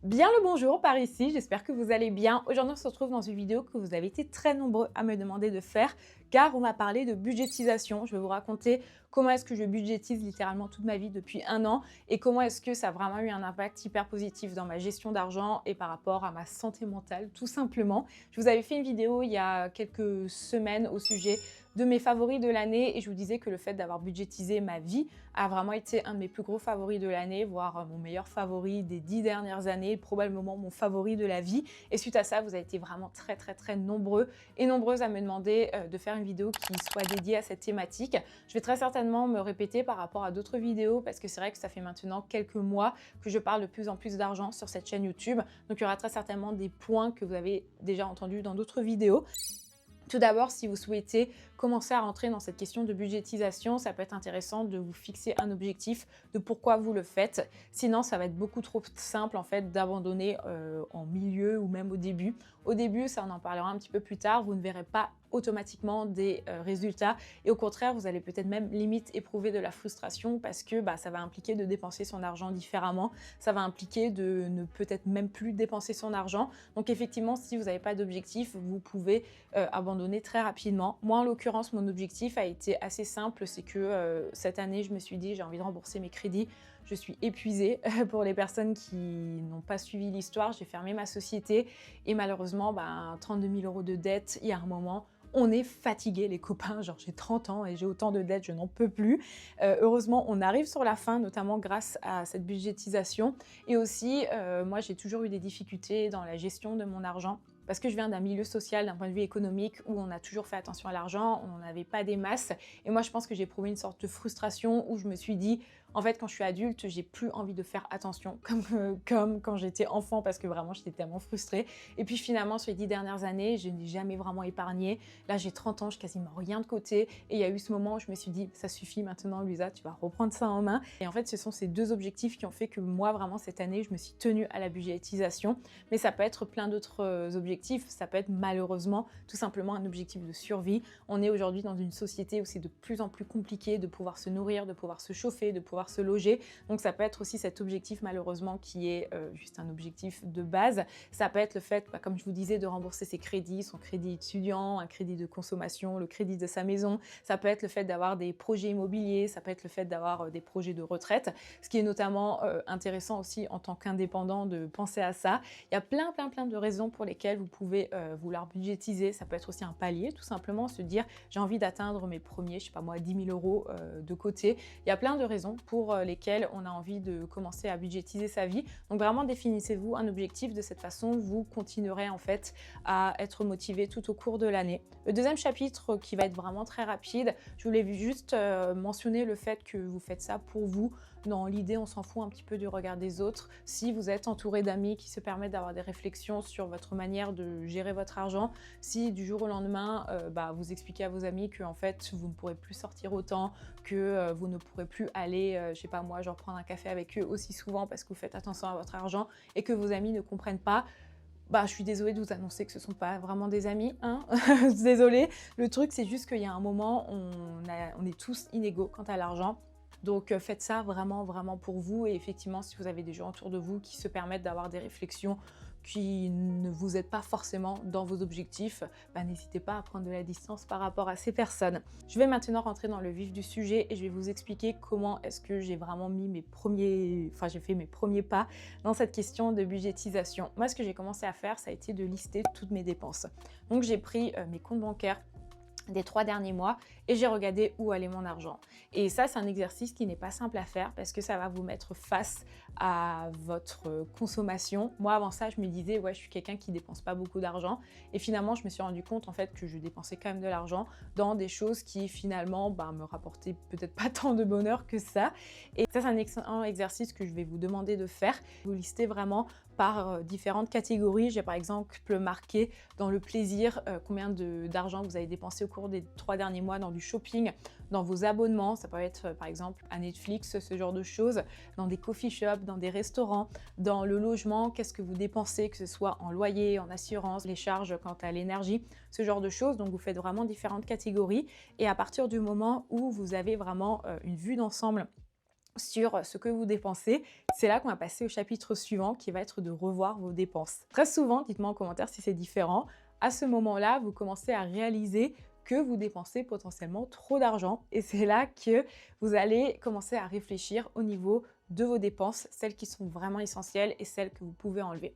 Bien le bonjour par ici, j'espère que vous allez bien. Aujourd'hui, on se retrouve dans une vidéo que vous avez été très nombreux à me demander de faire car on m'a parlé de budgétisation. Je vais vous raconter comment est-ce que je budgétise littéralement toute ma vie depuis un an et comment est-ce que ça a vraiment eu un impact hyper positif dans ma gestion d'argent et par rapport à ma santé mentale, tout simplement. Je vous avais fait une vidéo il y a quelques semaines au sujet de mes favoris de l'année et je vous disais que le fait d'avoir budgétisé ma vie a vraiment été un de mes plus gros favoris de l'année, voire mon meilleur favori des 10 dernières années, probablement mon favori de la vie. Et suite à ça, vous avez été vraiment très nombreux et nombreuses à me demander de faire une vidéo qui soit dédiée à cette thématique. Je vais très certainement me répéter par rapport à d'autres vidéos parce que c'est vrai que ça fait maintenant quelques mois que je parle de plus en plus d'argent sur cette chaîne YouTube. Donc il y aura très certainement des points que vous avez déjà entendus dans d'autres vidéos. Tout d'abord, si vous souhaitez commencer à rentrer dans cette question de budgétisation, ça peut être intéressant de vous fixer un objectif de pourquoi vous le faites. Sinon, ça va être beaucoup trop simple en fait d'abandonner en milieu ou même au début. Au début, ça on en parlera un petit peu plus tard, vous ne verrez pas automatiquement des résultats et au contraire, vous allez peut-être même limite éprouver de la frustration parce que ça va impliquer de dépenser son argent différemment, ça va impliquer de ne peut-être même plus dépenser son argent. Donc effectivement, si vous n'avez pas d'objectif, vous pouvez abandonner très rapidement. Moi, en l'occurrence, mon objectif a été assez simple, c'est que cette année, je me suis dit j'ai envie de rembourser mes crédits. Je suis épuisée. Pour les personnes qui n'ont pas suivi l'histoire, j'ai fermé ma société et malheureusement, 32 000 € de dette, il y a un moment, on est fatigué les copains, genre j'ai 30 ans et j'ai autant de dettes, je n'en peux plus. Heureusement, on arrive sur la fin, notamment grâce à cette budgétisation. Et aussi, moi j'ai toujours eu des difficultés dans la gestion de mon argent parce que je viens d'un milieu social, d'un point de vue économique, où on a toujours fait attention à l'argent, on n'en avait pas des masses. Et moi, je pense que j'ai éprouvé une sorte de frustration où je me suis dit, en fait, quand je suis adulte, j'ai plus envie de faire attention, comme quand j'étais enfant, parce que vraiment, j'étais tellement frustrée. Et puis finalement, sur les 10 dernières années, je n'ai jamais vraiment épargné. Là, j'ai 30 ans, je n'ai quasiment rien de côté. Et il y a eu ce moment où je me suis dit, ça suffit maintenant, Luisa, tu vas reprendre ça en main. Et en fait, ce sont ces deux objectifs qui ont fait que moi, vraiment, cette année, je me suis tenue à la budgétisation. Mais ça peut être plein d'autres objectifs. Ça peut être malheureusement tout simplement un objectif de survie. On est aujourd'hui dans une société où c'est de plus en plus compliqué de pouvoir se nourrir, de pouvoir se chauffer, de pouvoir se loger. Donc ça peut être aussi cet objectif malheureusement qui est juste un objectif de base. Ça peut être le fait, comme je vous disais, de rembourser ses crédits, son crédit étudiant, un crédit de consommation, le crédit de sa maison. Ça peut être le fait d'avoir des projets immobiliers, ça peut être le fait d'avoir des projets de retraite. Ce qui est notamment intéressant aussi en tant qu'indépendant de penser à ça. Il y a plein de raisons pour lesquelles vous pouvez vouloir budgétiser. Ça peut être aussi un palier, tout simplement se dire j'ai envie d'atteindre mes premiers, je sais pas moi, 10 000 € de côté. Il y a plein de raisons pour lesquelles on a envie de commencer à budgétiser sa vie. Donc vraiment définissez-vous un objectif, de cette façon vous continuerez en fait à être motivé tout au cours de l'année. Le deuxième chapitre qui va être vraiment très rapide, je voulais juste mentionner le fait que vous faites ça pour vous. Dans l'idée, on s'en fout un petit peu du regard des autres. Si vous êtes entouré d'amis qui se permettent d'avoir des réflexions sur votre manière de gérer votre argent, si du jour au lendemain, vous expliquez à vos amis que en fait, vous ne pourrez plus sortir autant, que vous ne pourrez plus aller, je sais pas moi, genre prendre un café avec eux aussi souvent parce que vous faites attention à votre argent et que vos amis ne comprennent pas, je suis désolée de vous annoncer que ce ne sont pas vraiment des amis, hein. Désolée. Le truc, c'est juste qu'il y a un moment, on est tous inégaux quant à l'argent. Donc faites ça vraiment pour vous et effectivement si vous avez des gens autour de vous qui se permettent d'avoir des réflexions qui ne vous aident pas forcément dans vos objectifs, n'hésitez pas à prendre de la distance par rapport à ces personnes. Je vais maintenant rentrer dans le vif du sujet et je vais vous expliquer comment est-ce que j'ai vraiment mis j'ai fait mes premiers pas dans cette question de budgétisation. Moi, ce que j'ai commencé à faire, ça a été de lister toutes mes dépenses. Donc j'ai pris mes comptes bancaires des 3 derniers mois et j'ai regardé où allait mon argent. Et ça, c'est un exercice qui n'est pas simple à faire parce que ça va vous mettre face à votre consommation. Moi, avant ça, je me disais, ouais, je suis quelqu'un qui dépense pas beaucoup d'argent. Et finalement, je me suis rendu compte en fait que je dépensais quand même de l'argent dans des choses qui finalement me rapportaient peut-être pas tant de bonheur que ça. Et ça, c'est un excellent exercice que je vais vous demander de faire. Vous listez vraiment par différentes catégories. J'ai par exemple marqué dans le plaisir combien d'argent vous avez dépensé au cours des 3 derniers mois dans du shopping, dans vos abonnements, ça peut être par exemple à Netflix, ce genre de choses, dans des coffee shops, dans des restaurants, dans le logement, qu'est-ce que vous dépensez, que ce soit en loyer, en assurance, les charges quant à l'énergie, ce genre de choses. Donc vous faites vraiment différentes catégories et à partir du moment où vous avez vraiment une vue d'ensemble sur ce que vous dépensez, c'est là qu'on va passer au chapitre suivant qui va être de revoir vos dépenses. Très souvent, dites-moi en commentaire si c'est différent, à ce moment-là, vous commencez à réaliser que vous dépensez potentiellement trop d'argent et c'est là que vous allez commencer à réfléchir au niveau de vos dépenses, celles qui sont vraiment essentielles et celles que vous pouvez enlever.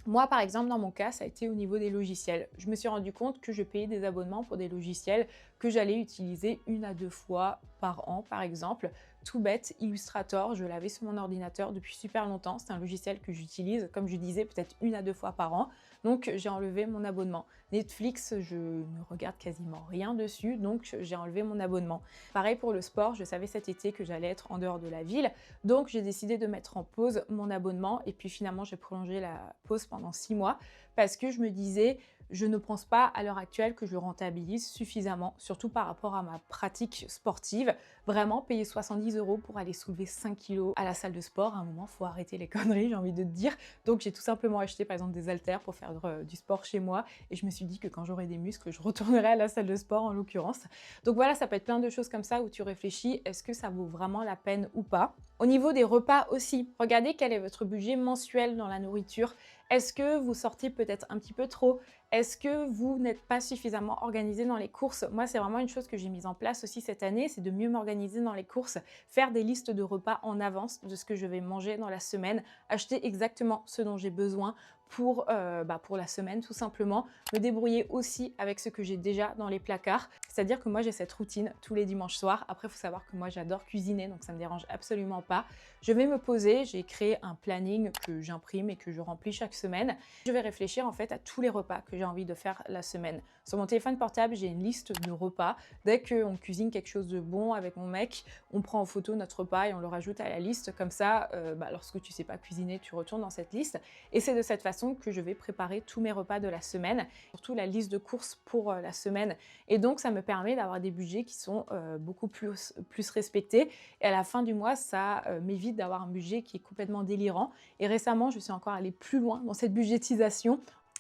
Moi, par exemple, dans mon cas, ça a été au niveau des logiciels. Je me suis rendu compte que je payais des abonnements pour des logiciels que j'allais utiliser 1 à 2 fois par an, par exemple. Tout bête, Illustrator, je l'avais sur mon ordinateur depuis super longtemps. C'est un logiciel que j'utilise, comme je disais, peut-être 1 à 2 fois par an. Donc, j'ai enlevé mon abonnement. Netflix, je ne regarde quasiment rien dessus, donc j'ai enlevé mon abonnement. Pareil pour le sport, je savais cet été que j'allais être en dehors de la ville, donc j'ai décidé de mettre en pause mon abonnement et puis finalement j'ai prolongé la pause pendant 6 mois parce que je me disais je ne pense pas à l'heure actuelle que je rentabilise suffisamment, surtout par rapport à ma pratique sportive. Vraiment, payer 70 € pour aller soulever 5 kilos à la salle de sport, à un moment, il faut arrêter les conneries, j'ai envie de te dire. Donc j'ai tout simplement acheté par exemple des haltères pour faire du sport chez moi et je me suis dit que quand j'aurai des muscles, je retournerai à la salle de sport en l'occurrence. Donc voilà, ça peut être plein de choses comme ça où tu réfléchis, est-ce que ça vaut vraiment la peine ou pas? Au niveau des repas aussi, regardez quel est votre budget mensuel dans la nourriture. Est-ce que vous sortez peut-être un petit peu trop? Est-ce que vous n'êtes pas suffisamment organisé dans les courses? Moi, c'est vraiment une chose que j'ai mise en place aussi cette année, c'est de mieux m'organiser dans les courses, faire des listes de repas en avance de ce que je vais manger dans la semaine, acheter exactement ce dont j'ai besoin pour la semaine tout simplement, me débrouiller aussi avec ce que j'ai déjà dans les placards. C'est-à-dire que moi j'ai cette routine tous les dimanches soirs. Après, il faut savoir que moi j'adore cuisiner, donc ça me dérange absolument pas. Je vais me poser, j'ai créé un planning que j'imprime et que je remplis chaque semaine. Je vais réfléchir en fait à tous les repas que j'ai envie de faire la semaine. Sur mon téléphone portable, j'ai une liste de repas. Dès qu'on cuisine quelque chose de bon avec mon mec, on prend en photo notre repas et on le rajoute à la liste. Comme ça, lorsque tu sais pas cuisiner, tu retournes dans cette liste. Et c'est de cette façon que je vais préparer tous mes repas de la semaine, surtout la liste de courses pour la semaine. Et donc, ça me permet d'avoir des budgets qui sont beaucoup plus respectés. Et à la fin du mois, ça m'évite d'avoir un budget qui est complètement délirant. Et récemment, je suis encore allée plus loin dans cette budgétisation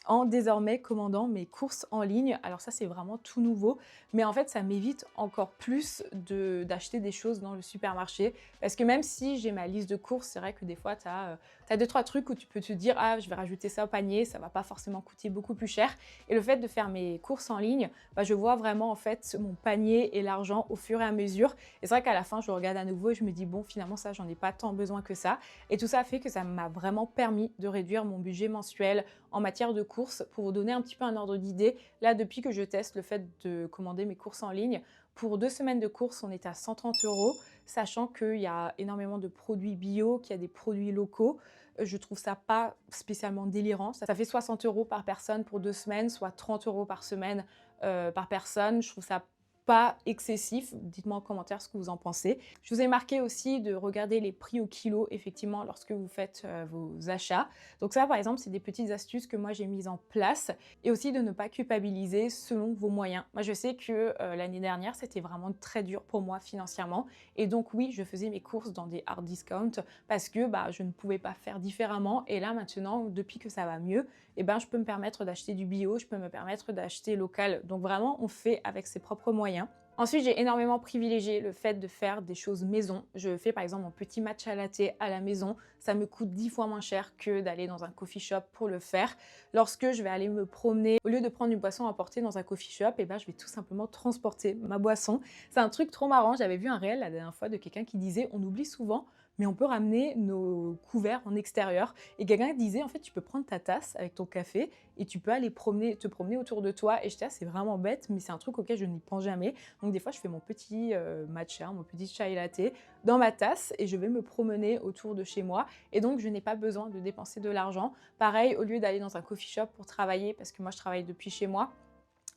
en désormais commandant mes courses en ligne. Alors ça, c'est vraiment tout nouveau, mais en fait, ça m'évite encore plus d'acheter des choses dans le supermarché, parce que même si j'ai ma liste de courses, c'est vrai que des fois, tu as 2-3 trucs où tu peux te dire « Ah, je vais rajouter ça au panier, ça va pas forcément coûter beaucoup plus cher ». Et le fait de faire mes courses en ligne, je vois vraiment en fait mon panier et l'argent au fur et à mesure. Et c'est vrai qu'à la fin, je le regarde à nouveau et je me dis « Bon, finalement, ça, j'en ai pas tant besoin que ça ». Et tout ça fait que ça m'a vraiment permis de réduire mon budget mensuel en matière de courses. Pour vous donner un petit peu un ordre d'idée, là, depuis que je teste le fait de commander mes courses en ligne, pour 2 semaines de courses, on est à 130 €, sachant qu'il y a énormément de produits bio, qu'il y a des produits locaux. Je trouve ça pas spécialement délirant. Ça fait 60 € par personne pour 2 semaines, soit 30 € par semaine par personne. Je trouve ça pas excessif. Dites-moi en commentaire ce que vous en pensez. Je vous ai marqué aussi de regarder les prix au kilo, effectivement, lorsque vous faites vos achats. Donc ça, par exemple, c'est des petites astuces que moi j'ai mises en place. Et aussi de ne pas culpabiliser selon vos moyens. Moi, je sais que l'année dernière, c'était vraiment très dur pour moi financièrement. Et donc oui, je faisais mes courses dans des hard discounts parce que je ne pouvais pas faire différemment. Et là, maintenant, depuis que ça va mieux, je peux me permettre d'acheter du bio, je peux me permettre d'acheter local. Donc vraiment, on fait avec ses propres moyens. Ensuite, j'ai énormément privilégié le fait de faire des choses maison. Je fais par exemple mon petit matcha latte à la maison. Ça me coûte 10 fois moins cher que d'aller dans un coffee shop pour le faire. Lorsque je vais aller me promener, au lieu de prendre une boisson à emporter dans un coffee shop, je vais tout simplement transporter ma boisson. C'est un truc trop marrant. J'avais vu un réel la dernière fois de quelqu'un qui disait « On oublie souvent, mais on peut ramener nos couverts en extérieur ». Et quelqu'un disait, en fait, tu peux prendre ta tasse avec ton café et tu peux aller te promener autour de toi. Et j'étais c'est vraiment bête, mais c'est un truc auquel je n'y pense jamais. Donc des fois, je fais mon petit matcha, mon petit chai latte dans ma tasse et je vais me promener autour de chez moi. Et donc, je n'ai pas besoin de dépenser de l'argent. Pareil, au lieu d'aller dans un coffee shop pour travailler, parce que moi, je travaille depuis chez moi,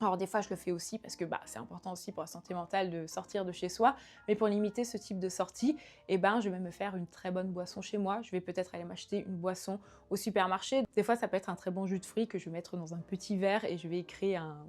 alors des fois je le fais aussi parce que c'est important aussi pour la santé mentale de sortir de chez soi, mais pour limiter ce type de sortie, je vais me faire une très bonne boisson chez moi. Je vais peut-être aller m'acheter une boisson au supermarché. Des fois ça peut être un très bon jus de fruits que je vais mettre dans un petit verre et je vais créer un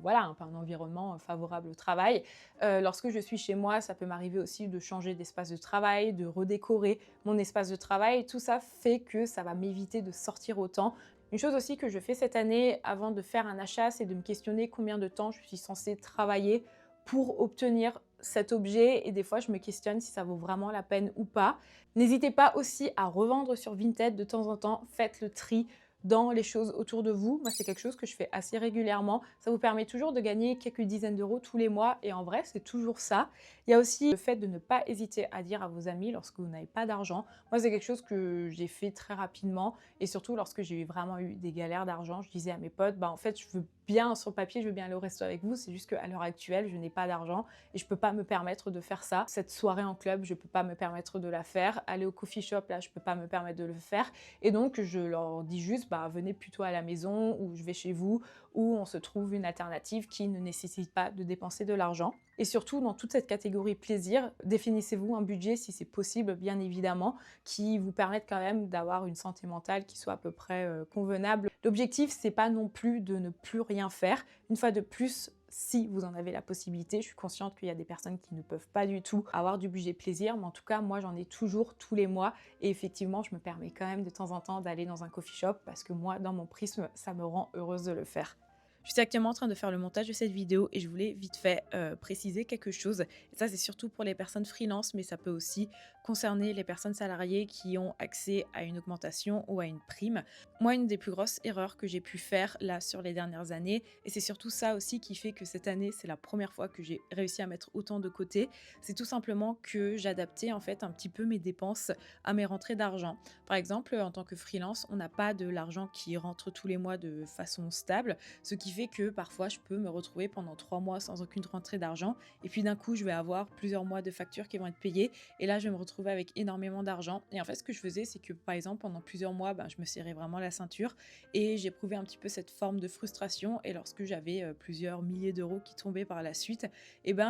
environnement favorable au travail. Lorsque je suis chez moi, ça peut m'arriver aussi de changer d'espace de travail, de redécorer mon espace de travail. Tout ça fait que ça va m'éviter de sortir autant. Une chose aussi que je fais cette année avant de faire un achat, c'est de me questionner combien de temps je suis censée travailler pour obtenir cet objet et des fois je me questionne si ça vaut vraiment la peine ou pas. N'hésitez pas aussi à revendre sur Vinted de temps en temps, faites le tri dans les choses autour de vous. Moi, c'est quelque chose que je fais assez régulièrement. Ça vous permet toujours de gagner quelques dizaines d'euros tous les mois et en vrai, c'est toujours ça. Il y a aussi le fait de ne pas hésiter à dire à vos amis lorsque vous n'avez pas d'argent. Moi, c'est quelque chose que j'ai fait très rapidement et surtout lorsque j'ai vraiment eu des galères d'argent, je disais à mes potes, bah en fait, je veux bien sur le papier, je veux bien aller au resto avec vous, c'est juste qu'à l'heure actuelle, je n'ai pas d'argent et je peux pas me permettre de faire ça. Cette soirée en club, je peux pas me permettre de la faire. Aller au coffee shop, là, je peux pas me permettre de le faire. Et donc, je leur dis juste, bah, venez plutôt à la maison ou je vais chez vous où on se trouve une alternative qui ne nécessite pas de dépenser de l'argent. Et surtout, dans toute cette catégorie plaisir, définissez-vous un budget, si c'est possible, bien évidemment, qui vous permette quand même d'avoir une santé mentale qui soit à peu près convenable. L'objectif, c'est pas non plus de ne plus rien faire. Une fois de plus, si vous en avez la possibilité, je suis consciente qu'il y a des personnes qui ne peuvent pas du tout avoir du budget plaisir, mais en tout cas, moi, j'en ai toujours tous les mois et effectivement, je me permets quand même de temps en temps d'aller dans un coffee shop parce que moi, dans mon prisme, ça me rend heureuse de le faire. Je suis actuellement en train de faire le montage de cette vidéo et je voulais vite fait préciser quelque chose. Et ça, c'est surtout pour les personnes freelance, mais ça peut aussi concerner les personnes salariées qui ont accès à une augmentation ou à une prime. Moi, une des plus grosses erreurs que j'ai pu faire là sur les dernières années, et c'est surtout ça aussi qui fait que cette année, c'est la première fois que j'ai réussi à mettre autant de côté, c'est tout simplement que j'adaptais en fait un petit peu mes dépenses à mes rentrées d'argent. Par exemple, en tant que freelance, on n'a pas de l'argent qui rentre tous les mois de façon stable, ce qui fait que parfois je peux me retrouver pendant 3 mois sans aucune rentrée d'argent et puis d'un coup je vais avoir plusieurs mois de factures qui vont être payées et là je vais me retrouver avec énormément d'argent. Et en fait ce que je faisais, c'est que par exemple pendant plusieurs mois je me serrais vraiment la ceinture et j'éprouvais un petit peu cette forme de frustration et lorsque j'avais plusieurs milliers d'euros qui tombaient par la suite,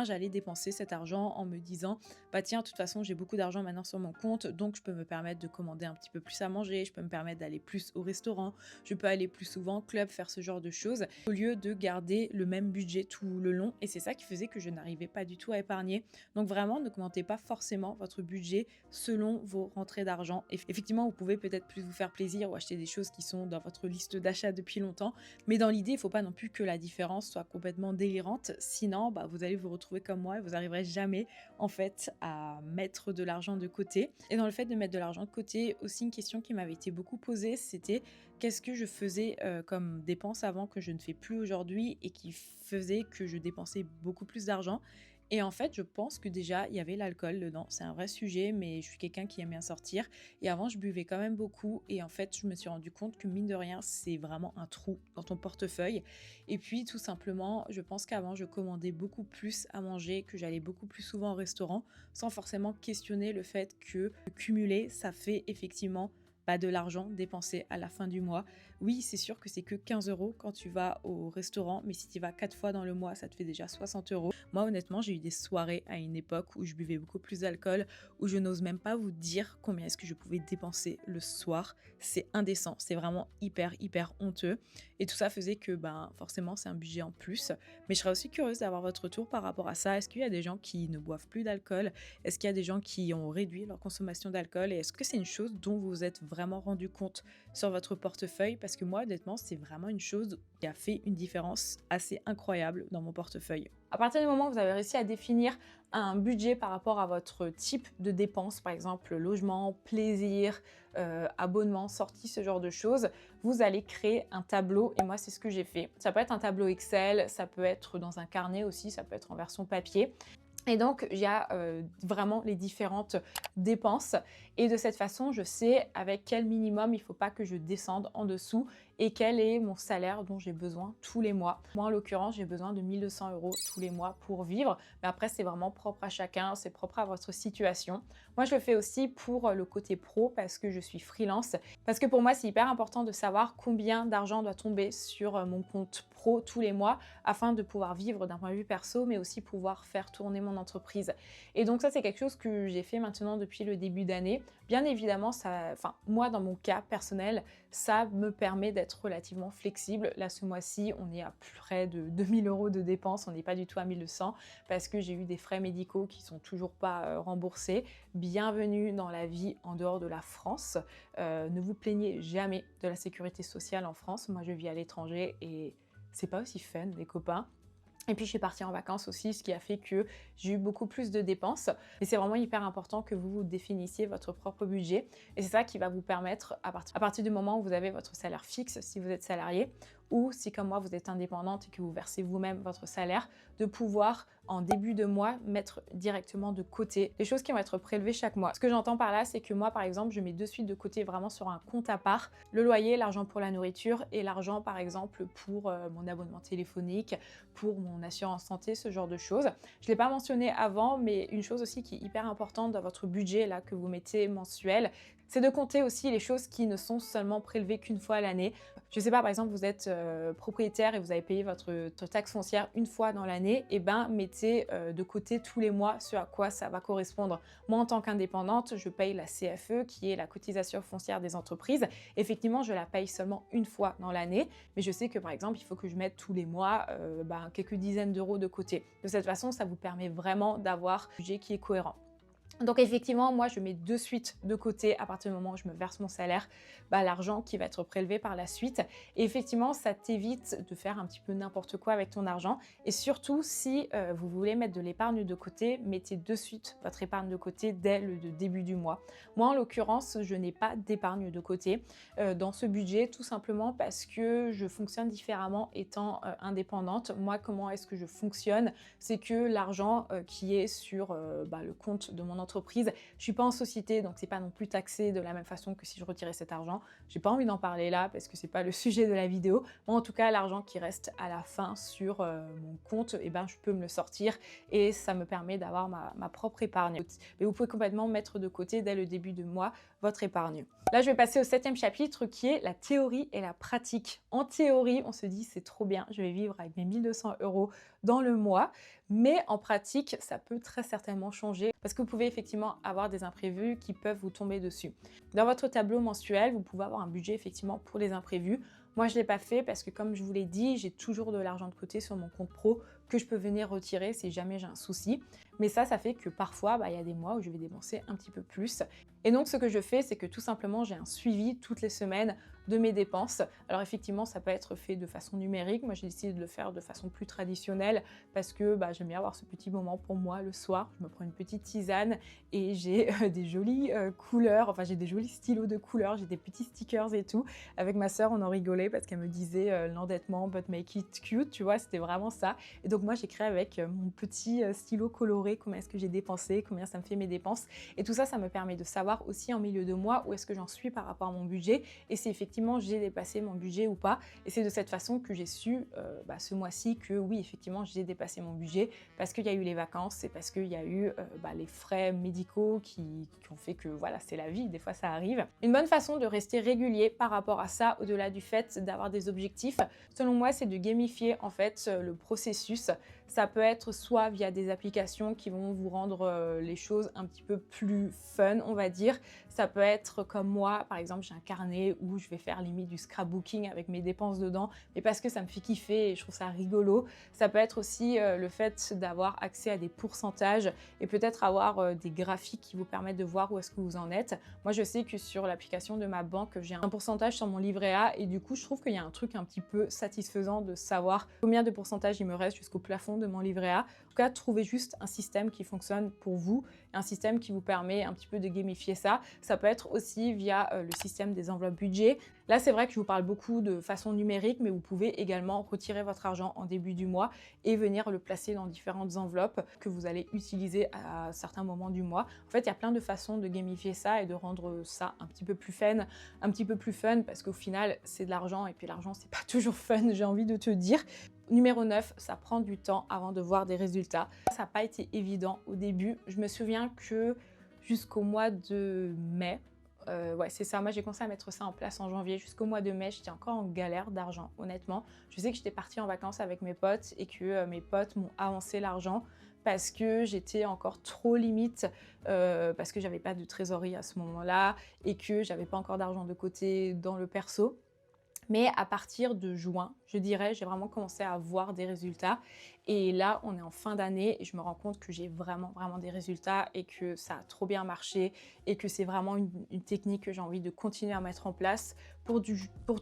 j'allais dépenser cet argent en me disant tiens, de toute façon j'ai beaucoup d'argent maintenant sur mon compte, donc je peux me permettre de commander un petit peu plus à manger, je peux me permettre d'aller plus au restaurant, je peux aller plus souvent au club, faire ce genre de choses au lieu de garder le même budget tout le long. Et c'est ça qui faisait que je n'arrivais pas du tout à épargner. Donc vraiment, n'augmentez pas forcément votre budget selon vos rentrées d'argent. Effectivement, vous pouvez peut-être plus vous faire plaisir ou acheter des choses qui sont dans votre liste d'achat depuis longtemps. Mais dans l'idée, il ne faut pas non plus que la différence soit complètement délirante. Sinon, vous allez vous retrouver comme moi et vous n'arriverez jamais en fait à mettre de l'argent de côté. Et dans le fait de mettre de l'argent de côté, aussi une question qui m'avait été beaucoup posée, c'était qu'est-ce que je faisais comme dépense avant que je ne fais plus aujourd'hui et qui faisait que je dépensais beaucoup plus d'argent. Et en fait, je pense que déjà, il y avait l'alcool dedans. C'est un vrai sujet, mais je suis quelqu'un qui aime bien sortir. Et avant, je buvais quand même beaucoup. Et en fait, je me suis rendu compte que mine de rien, c'est vraiment un trou dans ton portefeuille. Et puis, tout simplement, je pense qu'avant, je commandais beaucoup plus à manger, que j'allais beaucoup plus souvent au restaurant, sans forcément questionner le fait que cumuler, ça fait effectivement de l'argent dépensé à la fin du mois. Oui, c'est sûr que c'est que 15 € quand tu vas au restaurant, mais si tu vas 4 fois dans le mois, ça te fait déjà 60 €. Moi, honnêtement, j'ai eu des soirées à une époque où je buvais beaucoup plus d'alcool, où je n'ose même pas vous dire combien est-ce que je pouvais dépenser le soir. C'est indécent, c'est vraiment hyper honteux. Et tout ça faisait que forcément, c'est un budget en plus. Mais je serais aussi curieuse d'avoir votre retour par rapport à ça. Est-ce qu'il y a des gens qui ne boivent plus d'alcool? Est-ce qu'il y a des gens qui ont réduit leur consommation d'alcool? Et est-ce que c'est une chose dont vous êtes vraiment rendu compte sur votre portefeuille? Parce que moi, honnêtement, c'est vraiment une chose qui a fait une différence assez incroyable dans mon portefeuille. À partir du moment où vous avez réussi à définir un budget par rapport à votre type de dépenses, par exemple logement, plaisir, abonnement, sortie, ce genre de choses, vous allez créer un tableau et moi c'est ce que j'ai fait. Ça peut être un tableau Excel, ça peut être dans un carnet aussi, ça peut être en version papier. Et donc, il y a vraiment les différentes dépenses et de cette façon, je sais avec quel minimum il ne faut pas que je descende en dessous et quel est mon salaire dont j'ai besoin tous les mois. Moi, en l'occurrence, j'ai besoin de 1 200 € tous les mois pour vivre, mais après, c'est vraiment propre à chacun, c'est propre à votre situation. Moi, je le fais aussi pour le côté pro parce que je suis freelance, parce que pour moi, c'est hyper important de savoir combien d'argent doit tomber sur mon compte pro tous les mois afin de pouvoir vivre d'un point de vue perso, mais aussi pouvoir faire tourner mon entreprise. Et donc ça, c'est quelque chose que j'ai fait maintenant depuis le début d'année. Bien évidemment, moi, dans mon cas personnel, ça me permet d'être relativement flexible. Là, ce mois-ci, on est à près de 2 000 € de dépenses. On n'est pas du tout à 1 200 parce que j'ai eu des frais médicaux qui sont toujours pas remboursés. Bienvenue dans la vie en dehors de la France. Ne vous plaignez jamais de la sécurité sociale en France. Moi, je vis à l'étranger et c'est pas aussi fun, les copains. Et puis je suis partie en vacances aussi, ce qui a fait que j'ai eu beaucoup plus de dépenses. Et c'est vraiment hyper important que vous définissiez votre propre budget. Et c'est ça qui va vous permettre, à partir du moment où vous avez votre salaire fixe, si vous êtes salarié, ou si comme moi vous êtes indépendante et que vous versez vous-même votre salaire, de pouvoir en début de mois mettre directement de côté les choses qui vont être prélevées chaque mois. Ce que j'entends par là, c'est que moi par exemple, je mets de suite de côté vraiment sur un compte à part le loyer, l'argent pour la nourriture et l'argent par exemple pour mon abonnement téléphonique, pour mon assurance santé, ce genre de choses. Je ne l'ai pas mentionné avant, mais une chose aussi qui est hyper importante dans votre budget là que vous mettez mensuel, c'est de compter aussi les choses qui ne sont seulement prélevées qu'une fois à l'année. Je ne sais pas, par exemple, vous êtes propriétaire et vous avez payé votre taxe foncière une fois dans l'année, et ben mettez de côté tous les mois ce à quoi ça va correspondre. Moi, en tant qu'indépendante, je paye la CFE, qui est la cotisation foncière des entreprises. Effectivement, je la paye seulement une fois dans l'année, mais je sais que, par exemple, il faut que je mette tous les mois quelques dizaines d'euros de côté. De cette façon, ça vous permet vraiment d'avoir un budget qui est cohérent. Donc effectivement, moi, je mets de suite de côté, à partir du moment où je me verse mon salaire, l'argent qui va être prélevé par la suite. Et effectivement, ça t'évite de faire un petit peu n'importe quoi avec ton argent. Et surtout, si vous voulez mettre de l'épargne de côté, mettez de suite votre épargne de côté dès le début du mois. Moi, en l'occurrence, je n'ai pas d'épargne de côté dans ce budget, tout simplement parce que je fonctionne différemment étant indépendante. Moi, comment est-ce que je fonctionne? C'est que l'argent qui est sur le compte de mon entreprise, je suis pas en société, donc c'est pas non plus taxé de la même façon que si je retirais cet argent. J'ai pas envie d'en parler là parce que c'est pas le sujet de la vidéo. Moi, en tout cas, l'argent qui reste à la fin sur mon compte, je peux me le sortir et ça me permet d'avoir ma propre épargne. Mais vous pouvez complètement mettre de côté dès le début de mois votre épargne. Là, je vais passer au 7e chapitre qui est la théorie et la pratique. En théorie, on se dit c'est trop bien, je vais vivre avec mes 1200 € dans le mois, mais en pratique, ça peut très certainement changer parce que vous pouvez effectivement avoir des imprévus qui peuvent vous tomber dessus. Dans votre tableau mensuel, vous pouvez avoir un budget effectivement pour les imprévus. Moi, je ne l'ai pas fait parce que comme je vous l'ai dit, j'ai toujours de l'argent de côté sur mon compte pro que je peux venir retirer si jamais j'ai un souci. Mais ça fait que parfois, il y a des mois où je vais dépenser un petit peu plus. Et donc, ce que je fais, c'est que tout simplement, j'ai un suivi toutes les semaines de mes dépenses. Alors effectivement, ça peut être fait de façon numérique. Moi, j'ai décidé de le faire de façon plus traditionnelle parce que j'aime bien avoir ce petit moment pour moi le soir. Je me prends une petite tisane et j'ai des jolies couleurs, enfin j'ai des jolis stylos de couleurs, j'ai des petits stickers et tout. Avec ma sœur, on en rigolait parce qu'elle me disait l'endettement, but make it cute, tu vois, c'était vraiment ça. Et donc moi, j'ai créé avec mon petit stylo coloré combien est-ce que j'ai dépensé, combien ça me fait mes dépenses. Et tout ça, ça me permet de savoir aussi en milieu de mois où est-ce que j'en suis par rapport à mon budget et si effectivement j'ai dépassé mon budget ou pas. Et c'est de cette façon que j'ai su ce mois-ci que oui, effectivement, j'ai dépassé mon budget parce qu'il y a eu les vacances et parce qu'il y a eu les frais médicaux qui ont fait que voilà, c'est la vie, des fois ça arrive. Une bonne façon de rester régulier par rapport à ça, au-delà du fait d'avoir des objectifs, selon moi, c'est de gamifier en fait le processus. Ça peut être soit via des applications qui vont vous rendre les choses un petit peu plus fun, on va dire. Ça peut être comme moi, par exemple, j'ai un carnet où je vais faire limite du scrapbooking avec mes dépenses dedans, mais parce que ça me fait kiffer et je trouve ça rigolo. Ça peut être aussi le fait d'avoir accès à des pourcentages et peut-être avoir des graphiques qui vous permettent de voir où est-ce que vous en êtes. Moi, je sais que sur l'application de ma banque, j'ai un pourcentage sur mon livret A et du coup, je trouve qu'il y a un truc un petit peu satisfaisant de savoir combien de pourcentage il me reste jusqu'au plafond de mon livret A. En tout cas, trouvez juste un système qui fonctionne pour vous, un système qui vous permet un petit peu de gamifier ça. Ça peut être aussi via le système des enveloppes budget. Là, c'est vrai que je vous parle beaucoup de façon numérique, mais vous pouvez également retirer votre argent en début du mois et venir le placer dans différentes enveloppes que vous allez utiliser à certains moments du mois. En fait, il y a plein de façons de gamifier ça et de rendre ça un petit peu plus fun parce qu'au final, c'est de l'argent et puis l'argent, c'est pas toujours fun, j'ai envie de te dire. Numéro 9, ça prend du temps avant de voir des résultats. Ça n'a pas été évident au début. Je me souviens que jusqu'au mois de mai, c'est ça, moi j'ai commencé à mettre ça en place en janvier. Jusqu'au mois de mai, j'étais encore en galère d'argent, honnêtement. Je sais que j'étais partie en vacances avec mes potes et que mes potes m'ont avancé l'argent parce que j'étais encore trop limite, parce que j'avais pas de trésorerie à ce moment-là et que j'avais pas encore d'argent de côté dans le perso. Mais à partir de juin, je dirais, j'ai vraiment commencé à voir des résultats. Et là, on est en fin d'année et je me rends compte que j'ai vraiment des résultats et que ça a trop bien marché et que c'est vraiment une technique que j'ai envie de continuer à mettre en place pour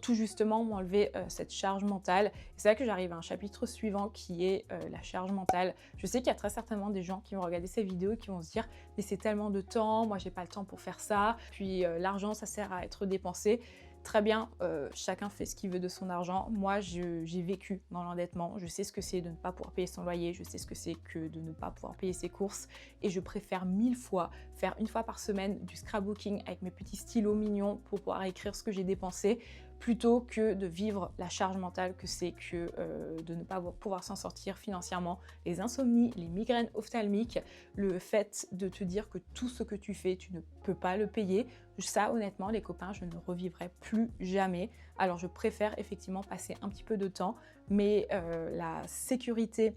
tout justement m'enlever cette charge mentale. Et c'est là que j'arrive à un chapitre suivant qui est la charge mentale. Je sais qu'il y a très certainement des gens qui vont regarder ces vidéos et qui vont se dire « mais c'est tellement de temps, moi j'ai pas le temps pour faire ça, puis l'argent ça sert à être dépensé ». Très bien, chacun fait ce qu'il veut de son argent. Moi, j'ai vécu dans l'endettement. Je sais ce que c'est de ne pas pouvoir payer son loyer. Je sais ce que c'est que de ne pas pouvoir payer ses courses. Et je préfère 1000 fois faire une fois par semaine du scrapbooking avec mes petits stylos mignons pour pouvoir écrire ce que j'ai dépensé plutôt que de vivre la charge mentale que c'est que de ne pas pouvoir s'en sortir financièrement. Les insomnies, les migraines ophtalmiques, le fait de te dire que tout ce que tu fais, tu ne peux pas le payer. Ça, honnêtement, les copains, je ne revivrai plus jamais. Alors, je préfère effectivement passer un petit peu de temps, mais la sécurité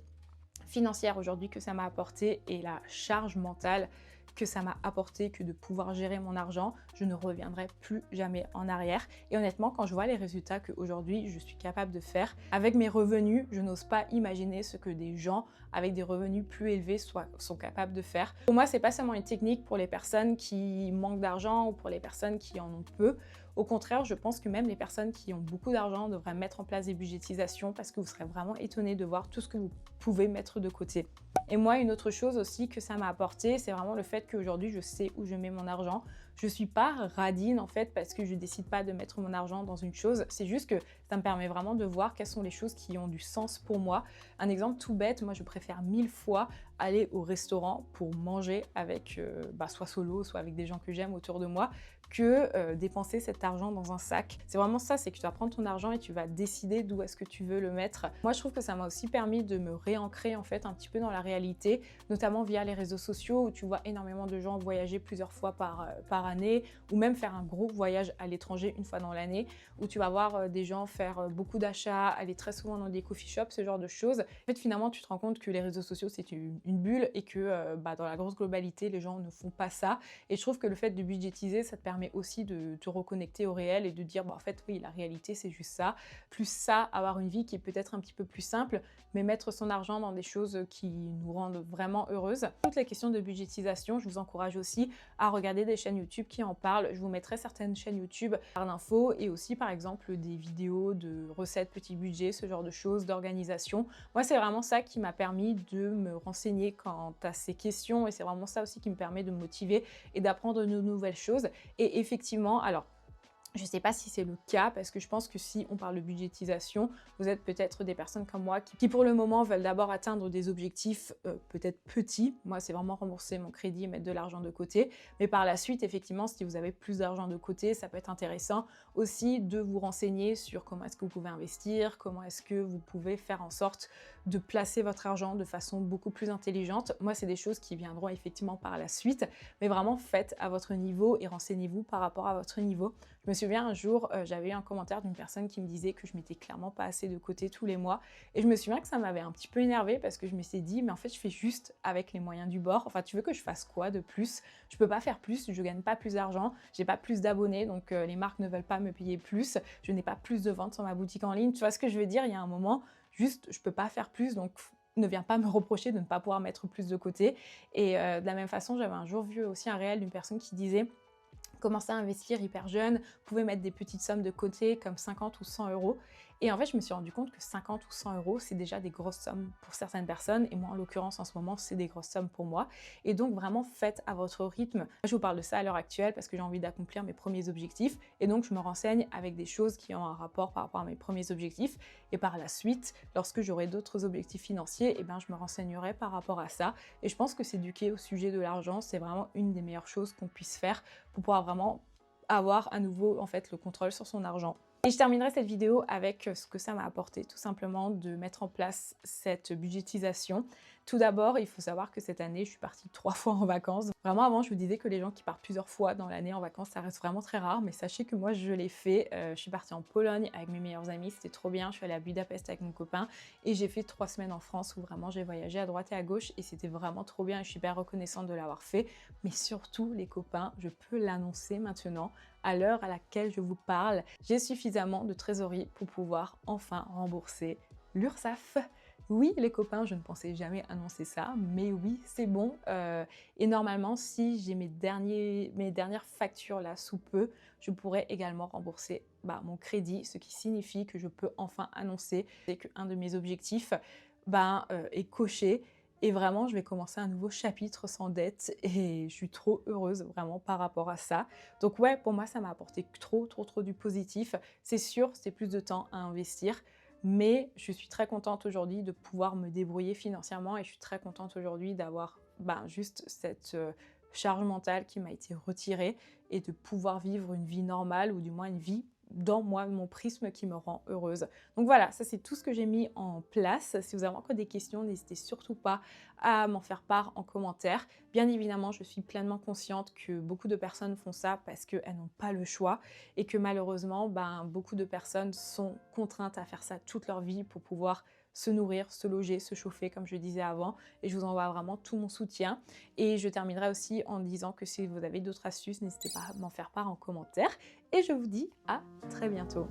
financière aujourd'hui que ça m'a apporté et la charge mentale que ça m'a apporté que de pouvoir gérer mon argent, je ne reviendrai plus jamais en arrière. Et honnêtement, quand je vois les résultats qu'aujourd'hui je suis capable de faire avec mes revenus, je n'ose pas imaginer ce que des gens avec des revenus plus élevés sont capables de faire. Pour moi, c'est pas seulement une technique pour les personnes qui manquent d'argent ou pour les personnes qui en ont peu. Au contraire, je pense que même les personnes qui ont beaucoup d'argent devraient mettre en place des budgétisations parce que vous serez vraiment étonnés de voir tout ce que vous pouvez mettre de côté. Et moi, une autre chose aussi que ça m'a apporté, c'est vraiment le fait qu'aujourd'hui, je sais où je mets mon argent. Je suis pas radine en fait parce que je décide pas de mettre mon argent dans une chose. C'est juste que ça me permet vraiment de voir quelles sont les choses qui ont du sens pour moi. Un exemple tout bête, moi je préfère 1000 fois aller au restaurant pour manger avec soit solo, soit avec des gens que j'aime autour de moi, que dépenser cet argent dans un sac. C'est vraiment ça, c'est que tu vas prendre ton argent et tu vas décider d'où est-ce que tu veux le mettre. Moi, je trouve que ça m'a aussi permis de me réancrer en fait un petit peu dans la réalité, notamment via les réseaux sociaux où tu vois énormément de gens voyager plusieurs fois par année ou même faire un gros voyage à l'étranger une fois dans l'année où tu vas voir des gens faire beaucoup d'achats, aller très souvent dans des coffee shops, ce genre de choses. En fait, finalement, tu te rends compte que les réseaux sociaux, c'est une bulle et que dans la grosse globalité, les gens ne font pas ça. Et je trouve que le fait de budgétiser, ça te permet aussi de te reconnecter au réel et de dire en fait oui, la réalité c'est juste ça, plus ça, avoir une vie qui est peut-être un petit peu plus simple, mais mettre son argent dans des choses qui nous rendent vraiment heureuses. Toutes les questions de budgétisation, je vous encourage aussi à regarder des chaînes YouTube qui en parlent. Je vous mettrai certaines chaînes YouTube par d'infos et aussi par exemple des vidéos de recettes petit budget, ce genre de choses, d'organisation. Moi c'est vraiment ça qui m'a permis de me renseigner quant à ces questions et c'est vraiment ça aussi qui me permet de me motiver et d'apprendre de nouvelles choses. Et effectivement, alors je ne sais pas si c'est le cas parce que je pense que si on parle de budgétisation, vous êtes peut-être des personnes comme moi qui pour le moment veulent d'abord atteindre des objectifs peut-être petits. Moi, c'est vraiment rembourser mon crédit et mettre de l'argent de côté. Mais par la suite, effectivement, si vous avez plus d'argent de côté, ça peut être intéressant aussi de vous renseigner sur comment est-ce que vous pouvez investir, comment est-ce que vous pouvez faire en sorte de placer votre argent de façon beaucoup plus intelligente. Moi, c'est des choses qui viendront effectivement par la suite, mais vraiment faites à votre niveau et renseignez-vous par rapport à votre niveau. Je me souviens un jour, j'avais eu un commentaire d'une personne qui me disait que je mettais clairement pas assez de côté tous les mois et je me souviens que ça m'avait un petit peu énervée parce que je me suis dit mais en fait je fais juste avec les moyens du bord. Enfin, tu veux que je fasse quoi de plus? Je peux pas faire plus, je gagne pas plus d'argent, j'ai pas plus d'abonnés donc les marques ne veulent pas me payer plus, je n'ai pas plus de ventes sur ma boutique en ligne. Tu vois ce que je veux dire? Il y a un moment, juste je peux pas faire plus donc ne viens pas me reprocher de ne pas pouvoir mettre plus de côté. Et de la même façon, j'avais un jour vu aussi un réel d'une personne qui disait commencer à investir hyper jeune, vous pouvez mettre des petites sommes de côté comme 50 ou 100 euros. Et en fait, je me suis rendu compte que 50 ou 100 euros, c'est déjà des grosses sommes pour certaines personnes. Et moi, en l'occurrence, en ce moment, c'est des grosses sommes pour moi. Et donc, vraiment, faites à votre rythme. Je vous parle de ça à l'heure actuelle parce que j'ai envie d'accomplir mes premiers objectifs. Et donc, je me renseigne avec des choses qui ont un rapport par rapport à mes premiers objectifs. Et par la suite, lorsque j'aurai d'autres objectifs financiers, eh ben, je me renseignerai par rapport à ça. Et je pense que s'éduquer au sujet de l'argent, c'est vraiment une des meilleures choses qu'on puisse faire pour pouvoir vraiment avoir à nouveau en fait le contrôle sur son argent. Et je terminerai cette vidéo avec ce que ça m'a apporté, tout simplement de mettre en place cette budgétisation. Tout d'abord, il faut savoir que cette année, je suis partie 3 fois en vacances. Vraiment, avant, je vous disais que les gens qui partent plusieurs fois dans l'année en vacances, ça reste vraiment très rare. Mais sachez que moi, je l'ai fait. Je suis partie en Pologne avec mes meilleurs amis. C'était trop bien. Je suis allée à Budapest avec mon copain. Et j'ai fait 3 semaines en France où vraiment j'ai voyagé à droite et à gauche. Et c'était vraiment trop bien. Et je suis hyper reconnaissante de l'avoir fait. Mais surtout, les copains, je peux l'annoncer maintenant. à l'heure à laquelle je vous parle, j'ai suffisamment de trésorerie pour pouvoir enfin rembourser l'URSSAF. Oui, les copains, je ne pensais jamais annoncer ça, mais oui, c'est bon. Et normalement, si j'ai mes dernières factures là sous peu, je pourrais également rembourser mon crédit, ce qui signifie que je peux enfin annoncer qu'un de mes objectifs est coché. Et vraiment, je vais commencer un nouveau chapitre sans dette et je suis trop heureuse vraiment par rapport à ça. Donc ouais, pour moi, ça m'a apporté trop du positif. C'est sûr, c'est plus de temps à investir, mais je suis très contente aujourd'hui de pouvoir me débrouiller financièrement et je suis très contente aujourd'hui d'avoir juste cette charge mentale qui m'a été retirée et de pouvoir vivre une vie normale ou du moins une vie dans moi, mon prisme qui me rend heureuse. Donc voilà, ça c'est tout ce que j'ai mis en place. Si vous avez encore des questions, n'hésitez surtout pas à m'en faire part en commentaire. Bien évidemment, je suis pleinement consciente que beaucoup de personnes font ça parce qu'elles n'ont pas le choix et que malheureusement, beaucoup de personnes sont contraintes à faire ça toute leur vie pour pouvoir se nourrir, se loger, se chauffer, comme je disais avant. Et je vous envoie vraiment tout mon soutien. Et je terminerai aussi en disant que si vous avez d'autres astuces, n'hésitez pas à m'en faire part en commentaire. Et je vous dis à très bientôt.